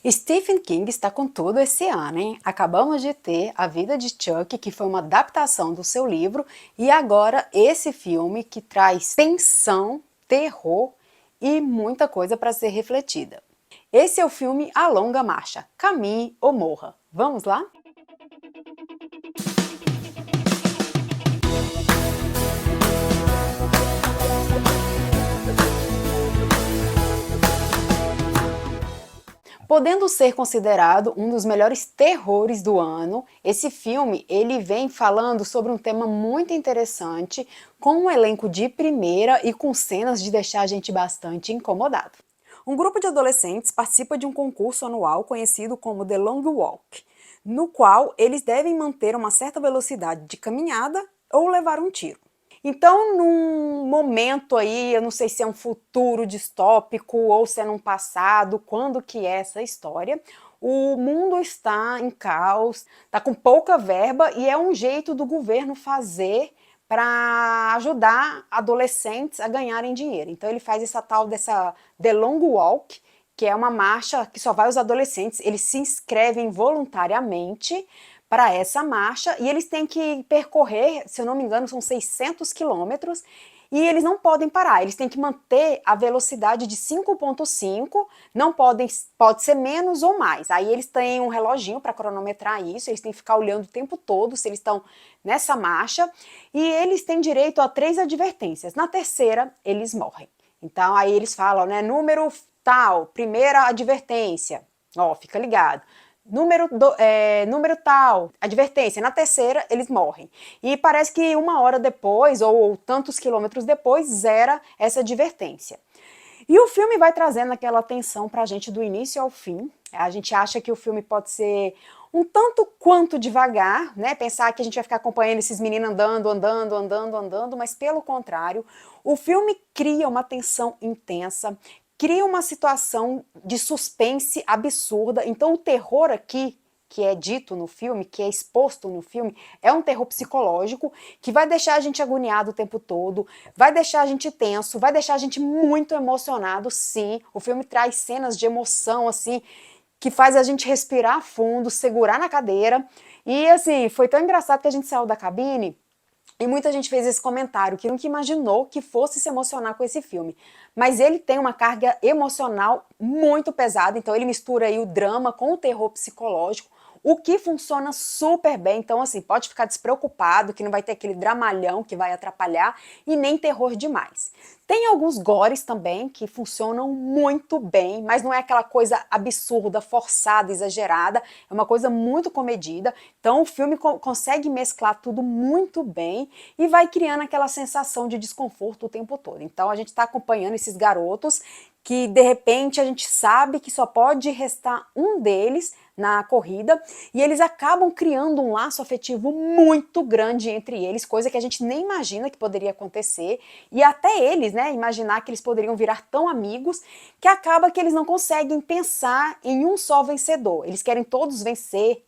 Stephen King está com tudo esse ano, hein? Acabamos de ter A Vida de Chuck, que foi uma adaptação do seu livro, e agora esse filme que traz tensão, terror e muita coisa para ser refletida. Esse é o filme A Longa Marcha, Caminhe ou Morra. Vamos lá? Podendo ser considerado um dos melhores terrores do ano, esse filme ele vem falando sobre um tema muito interessante, com um elenco de primeira e com cenas de deixar a gente bastante incomodado. Um grupo de adolescentes participa de um concurso anual conhecido como The Long Walk, no qual eles devem manter uma certa velocidade de caminhada ou levar um tiro. Então, num momento aí, eu não sei se é um futuro distópico ou se é num passado, quando que é essa história, o mundo está em caos, está com pouca verba e é um jeito do governo fazer para ajudar adolescentes a ganharem dinheiro. Então ele faz essa tal dessa The Long Walk, que é uma marcha que só vai os adolescentes, eles se inscrevem voluntariamente para essa marcha e eles têm que percorrer, se eu não me engano, são 600 quilômetros e eles não podem parar, eles têm que manter a velocidade de 5,5, não podem, pode ser menos ou mais. Aí eles têm um reloginho para cronometrar isso, eles têm que ficar olhando o tempo todo se eles estão nessa marcha e eles têm direito a 3 advertências. Na terceira, eles morrem. Então aí eles falam, né, número tal, primeira advertência, ó, fica ligado. Número tal, advertência, na terceira eles morrem. E parece que uma hora depois, ou tantos quilômetros depois, zera essa advertência. E o filme vai trazendo aquela tensão pra gente do início ao fim. A gente acha que o filme pode ser um tanto quanto devagar, né? Pensar que a gente vai ficar acompanhando esses meninos andando, mas pelo contrário, o filme cria uma tensão intensa, cria uma situação de suspense absurda. Então o terror aqui, que é dito no filme, que é exposto no filme, é um terror psicológico que vai deixar a gente agoniado o tempo todo, vai deixar a gente tenso, vai deixar a gente muito emocionado, sim. O filme traz cenas de emoção, assim, que faz a gente respirar fundo, segurar na cadeira. E, assim, foi tão engraçado que a gente saiu da cabine e muita gente fez esse comentário, que nunca imaginou que fosse se emocionar com esse filme. Mas ele tem uma carga emocional muito pesada, então ele mistura aí o drama com o terror psicológico, o que funciona super bem. Então, assim, pode ficar despreocupado que não vai ter aquele dramalhão que vai atrapalhar e nem terror demais. Tem alguns gores também que funcionam muito bem, mas não é aquela coisa absurda, forçada, exagerada, é uma coisa muito comedida. Então o filme consegue mesclar tudo muito bem e vai criando aquela sensação de desconforto o tempo todo. Então a gente está acompanhando esses garotos que de repente a gente sabe que só pode restar um deles na corrida e eles acabam criando um laço afetivo muito grande entre eles, coisa que a gente nem imagina que poderia acontecer e até eles, né, imaginar que eles poderiam virar tão amigos que acaba que eles não conseguem pensar em um só vencedor. Eles querem todos vencer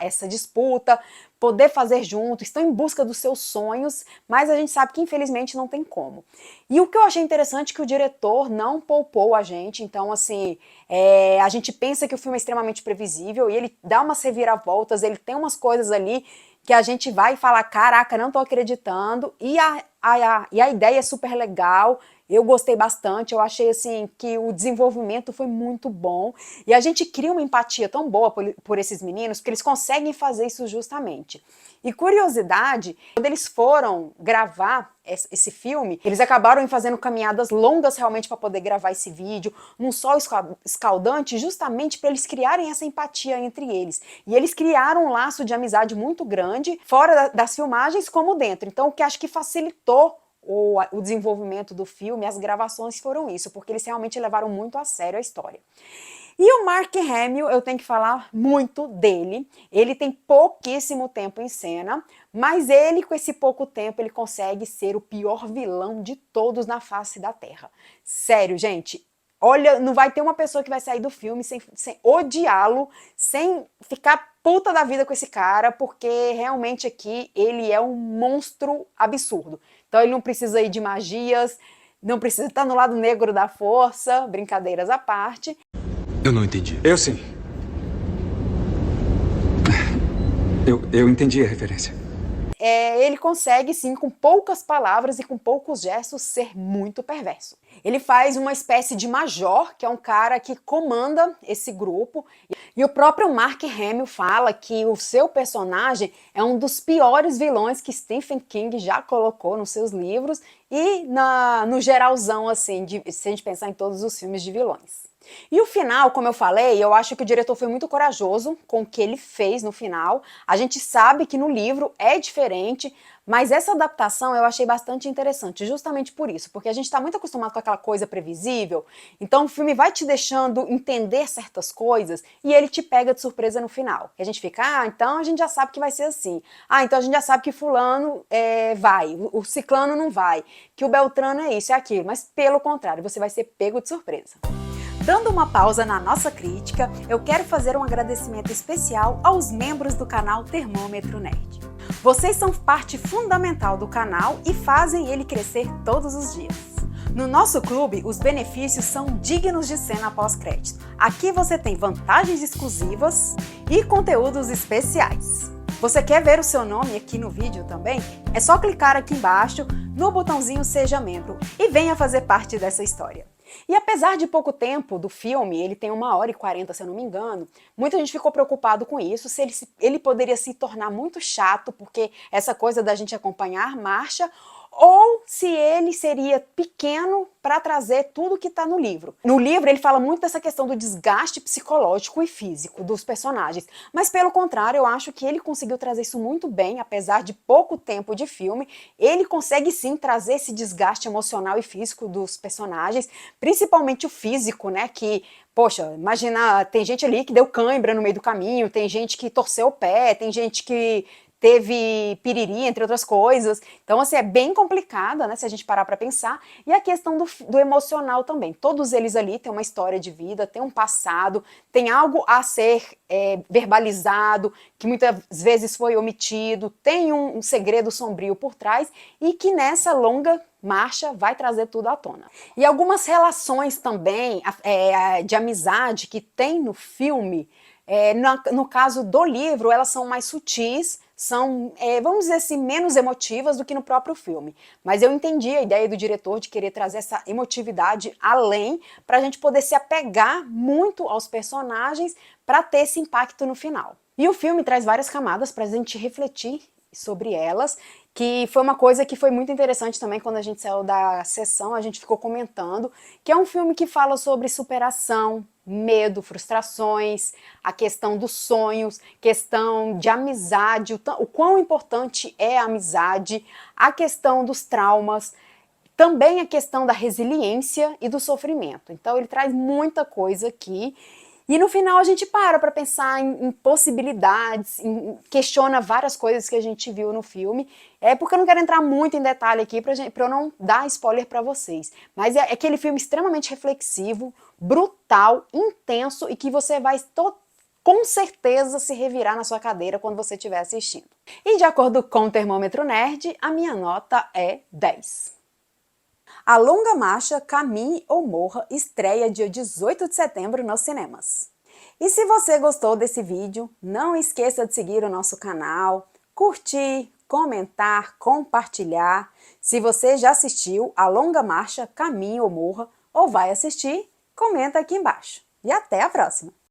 essa disputa, poder fazer junto, estão em busca dos seus sonhos, mas a gente sabe que infelizmente não tem como. E o que eu achei interessante é que o diretor não poupou a gente, então assim, a gente pensa que o filme é extremamente previsível e ele dá umas reviravoltas, ele tem umas coisas ali que a gente vai falar, caraca, não tô acreditando, e a ideia é super legal, eu gostei bastante, eu achei assim que o desenvolvimento foi muito bom e a gente cria uma empatia tão boa por esses meninos porque eles conseguem fazer isso justamente. E curiosidade, quando eles foram gravar esse filme, eles acabaram fazendo caminhadas longas realmente para poder gravar esse vídeo, num sol escaldante, justamente para eles criarem essa empatia entre eles. E eles criaram um laço de amizade muito grande, fora das filmagens como dentro. Então, o que acho que facilitou o desenvolvimento do filme, as gravações foram isso, porque eles realmente levaram muito a sério a história. E o Mark Hamill, eu tenho que falar muito dele. Ele tem pouquíssimo tempo em cena, mas ele, com esse pouco tempo, ele consegue ser o pior vilão de todos na face da Terra. Sério, gente. Olha, não vai ter uma pessoa que vai sair do filme sem odiá-lo, sem ficar puta da vida com esse cara, porque realmente aqui ele é um monstro absurdo. Então ele não precisa ir de magias, não precisa estar no lado negro da força, brincadeiras à parte. Eu não entendi. Eu sim. Eu entendi a referência. Ele consegue, sim, com poucas palavras e com poucos gestos, ser muito perverso. Ele faz uma espécie de major, que é um cara que comanda esse grupo, e o próprio Mark Hamill fala que o seu personagem é um dos piores vilões que Stephen King já colocou nos seus livros e no geralzão, assim, se a gente pensar em todos os filmes de vilões. E o final, como eu falei, eu acho que o diretor foi muito corajoso com o que ele fez no final. A gente sabe que no livro é diferente, mas essa adaptação eu achei bastante interessante, justamente por isso, porque a gente está muito acostumado com aquela coisa previsível, então o filme vai te deixando entender certas coisas e ele te pega de surpresa no final. E a gente fica, então a gente já sabe que vai ser assim. Então a gente já sabe que fulano vai, o ciclano não vai, que o Beltrano é isso, é aquilo, mas pelo contrário, você vai ser pego de surpresa. Dando uma pausa na nossa crítica, eu quero fazer um agradecimento especial aos membros do canal Termômetro Nerd. Vocês são parte fundamental do canal e fazem ele crescer todos os dias. No nosso clube, os benefícios são dignos de cena pós-crédito. Aqui você tem vantagens exclusivas e conteúdos especiais. Você quer ver o seu nome aqui no vídeo também? É só clicar aqui embaixo no botãozinho Seja Membro e venha fazer parte dessa história. E apesar de pouco tempo do filme, ele tem 1h40, se eu não me engano, muita gente ficou preocupado com isso, se ele poderia se tornar muito chato, porque essa coisa da gente acompanhar marcha, ou se ele seria pequeno para trazer tudo que está no livro. No livro ele fala muito dessa questão do desgaste psicológico e físico dos personagens, mas pelo contrário, eu acho que ele conseguiu trazer isso muito bem, apesar de pouco tempo de filme, ele consegue sim trazer esse desgaste emocional e físico dos personagens, principalmente o físico, né, que poxa, imagina, tem gente ali que deu cãibra no meio do caminho, tem gente que torceu o pé, tem gente que teve piriri, entre outras coisas. Então, assim, é bem complicada, né, se a gente parar para pensar. E a questão do emocional também. Todos eles ali têm uma história de vida, têm um passado, tem algo a ser verbalizado, que muitas vezes foi omitido, tem um segredo sombrio por trás e que nessa longa marcha vai trazer tudo à tona. E algumas relações também de amizade que tem no filme, no caso do livro, elas são mais sutis, são, vamos dizer assim, menos emotivas do que no próprio filme. Mas eu entendi a ideia do diretor de querer trazer essa emotividade além, para a gente poder se apegar muito aos personagens para ter esse impacto no final. E o filme traz várias camadas para a gente refletir sobre elas, que foi uma coisa que foi muito interessante também quando a gente saiu da sessão, a gente ficou comentando, que é um filme que fala sobre superação, medo, frustrações, a questão dos sonhos, questão de amizade, o quão importante é a amizade, a questão dos traumas, também a questão da resiliência e do sofrimento. Então ele traz muita coisa aqui. E no final a gente para pensar em possibilidades, questiona várias coisas que a gente viu no filme. Porque eu não quero entrar muito em detalhe aqui para eu não dar spoiler para vocês. Mas é aquele filme extremamente reflexivo, brutal, intenso e que você vai com certeza se revirar na sua cadeira quando você estiver assistindo. E de acordo com o Termômetro Nerd, a minha nota é 10. A Longa Marcha, Caminhe ou Morra estreia dia 18 de setembro nos cinemas. E se você gostou desse vídeo, não esqueça de seguir o nosso canal, curtir, comentar, compartilhar. Se você já assistiu A Longa Marcha, Caminhe ou Morra, ou vai assistir, comenta aqui embaixo. E até a próxima!